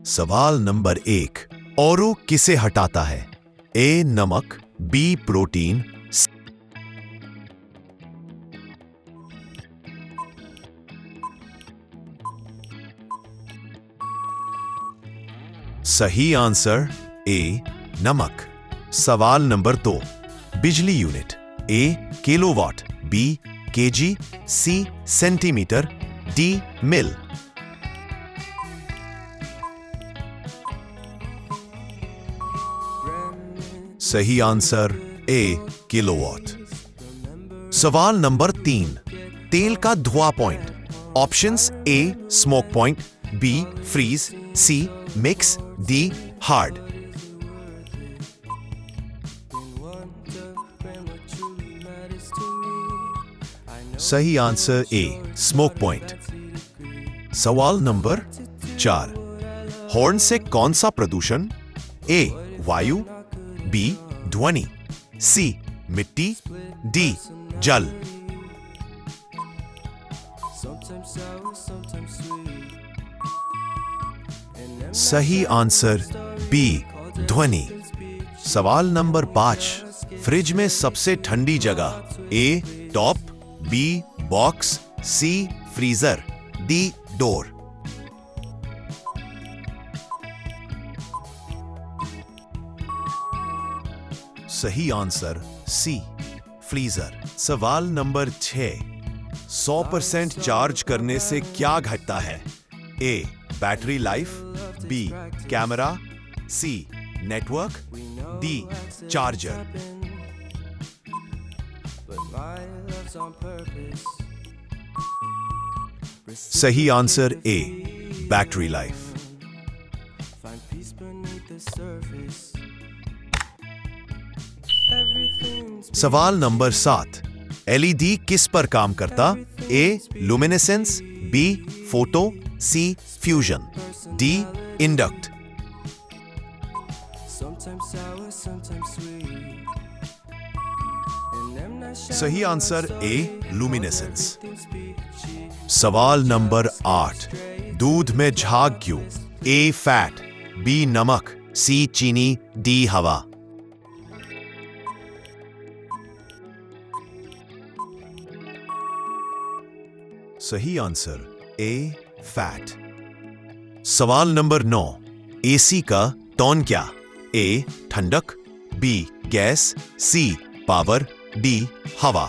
सवाल नंबर 1। औरू किसे हटाता है? ए नमक, बी प्रोटीन, सही आंसर ए नमक। सवाल नंबर 2। बिजली unit, A kilowatt, B KG, C centimetre, D mil. सही आंसर ए किलोवाट। सवाल नंबर 3। तेल का धुआं point, options A smoke point, B freeze, C mix, D hard. सही आंसर ए स्मोक पॉइंट। सवाल नंबर 4। हॉर्न से कौन सा प्रदूषण? ए वायु, बी ध्वनि, सी मिट्टी, डी जल। सही आंसर बी ध्वनि। सवाल नंबर 5। फ्रिज में सबसे ठंडी जगह, ए टॉप, बी बॉक्स, सी फ्रीजर, डी डोर। सही आंसर सी फ्रीजर। सवाल नंबर 6। 100% चार्ज करने से क्या घटता है? ए बैटरी लाइफ, बी कैमरा, सी नेटवर्क, डी चार्जर। सही आंसर ए बैटरी लाइफ। सवाल नंबर 7। एलईडी किस पर काम करता? ए लुमिनेसेंस, बी फोटो, सी फ्यूजन, डी इंडक्ट। सही आंसर ए लुमिनेसेंस। सवाल नंबर 8। दूध में झाग क्यों? ए फैट, बी नमक, सी चीनी, डी हवा। सही आंसर ए फैट। सवाल नंबर 9। एसी का टोन क्या? ए ठंडक, बी गैस, सी पावर, डी हवा।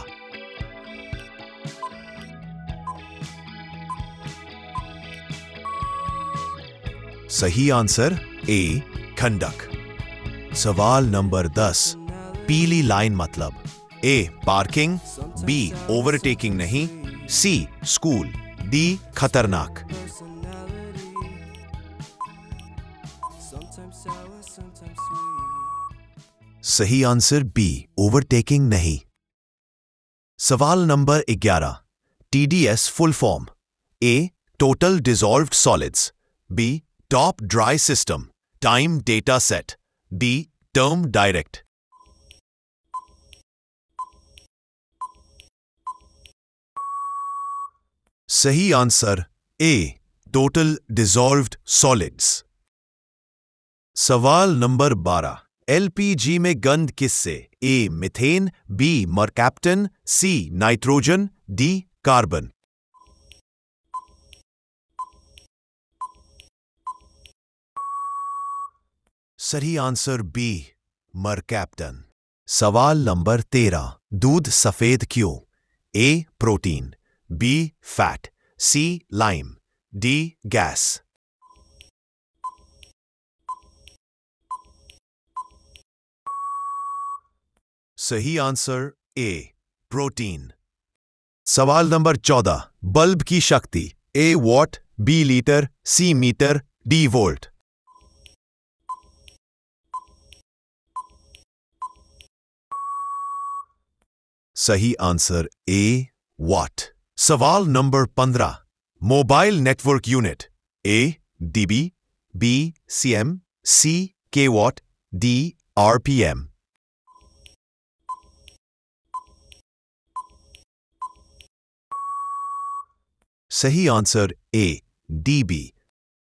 सही आंसर ए ठंडक। सवाल नंबर 10। पीली लाइन मतलब? ए पार्किंग, बी ओवरटेकिंग नहीं, सी स्कूल, डी खतरनाक। सही आंसर बी ओवरटेकिंग नहीं। सवाल number 11। TDS full form? A total dissolved solids, B top dry system, time data set, D term direct. सही answer A total dissolved solids. सवाल number 12। LPG में गंध किससे? A methane, B mercaptan, C nitrogen, D carbon. सही answer B mercaptan. सवाल number 13। दूध सफेद क्यों? A protein, B fat, C lime, D gas. सही आंसर ए प्रोटीन। सवाल नंबर 14। बल्ब की शक्ति? A watt, B litre, C metre, D volt. सही आंसर ए वॉट। सवाल number 15। Mobile network unit? A dB, B CM, C K watt, D RPM. सही answer A dB.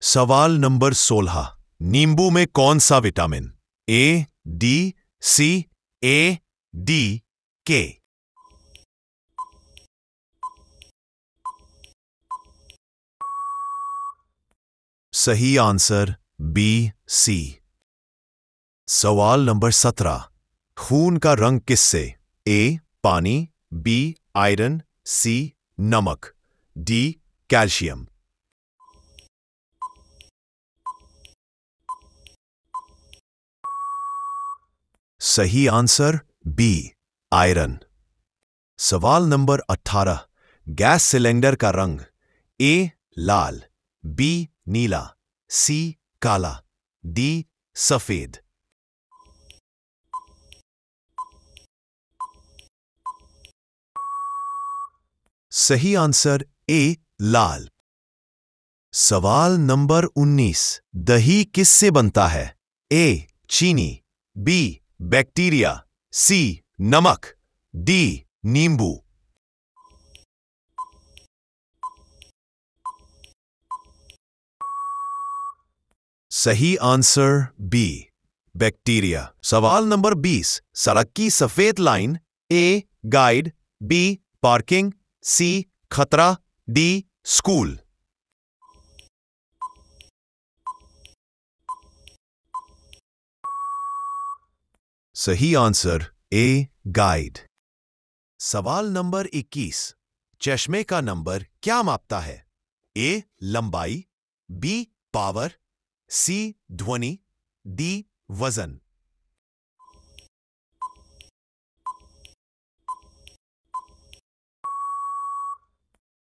सवाल number 16। नींबू में कौन सा vitamin? A, D, C, A, D, K? सही answer B, सी। सवाल नंबर 17। खून का रंग किससे? ए, पानी, बी, आयरन, सी, नमक, डी, कैल्शियम। सही आंसर बी, आयरन। सवाल नंबर 18। गैस सिलेंडर का रंग? ए, लाल, बी, नीला, सी, काला, डी, सफेद। सही आंसर ए, लाल। सवाल नंबर 19। दही किससे बनता है? ए, चीनी, बी, बैक्टीरिया, सी, नमक, डी, नींबू। सही आंसर बी, बैक्टीरिया। सवाल नंबर 20। सड़क की सफेद लाइन? ए, गाइड, बी, पार्किंग, सी, खतरा, डी, स्कूल। सही आंसर ए, गाइड। सवाल नंबर 21। चश्मे का नंबर क्या मापता है? ए, लंबाई, बी, पावर, सी, ध्वनि, डी, वजन।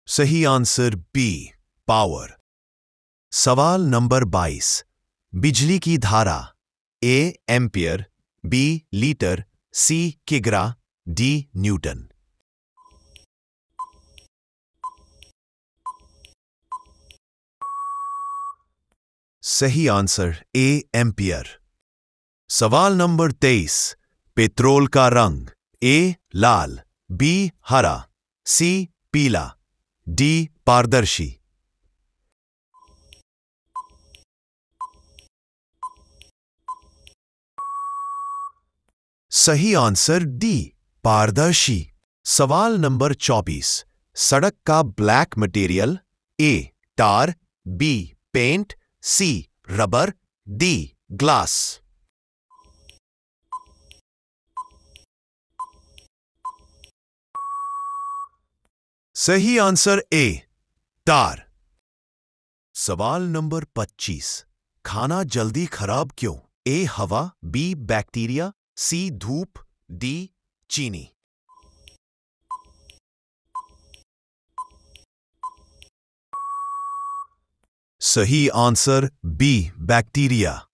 सही आंसर बी, पावर। सवाल नंबर 22। बिजली की धारा? ए, एम्पियर, बी, लीटर, सी, किग्रा, डी, न्यूटन। सही आंसर ए, एम्पियर। सवाल नंबर 23। पेट्रोल का रंग? ए, लाल, बी, हरा, सी, पीला, डी, पारदर्शी। सही आंसर डी, पारदर्शी। सवाल नंबर 24। सड़क का ब्लैक मटेरियल? ए, टार, बी, पेंट, सी, रबर, डी, ग्लास। सही आंसर ए, टार। सवाल नंबर 25। खाना जल्दी खराब क्यों? ए, हवा, बी, बैक्टीरिया, सी, धूप, डी, चीनी। सही आंसर बी, बैक्टीरिया।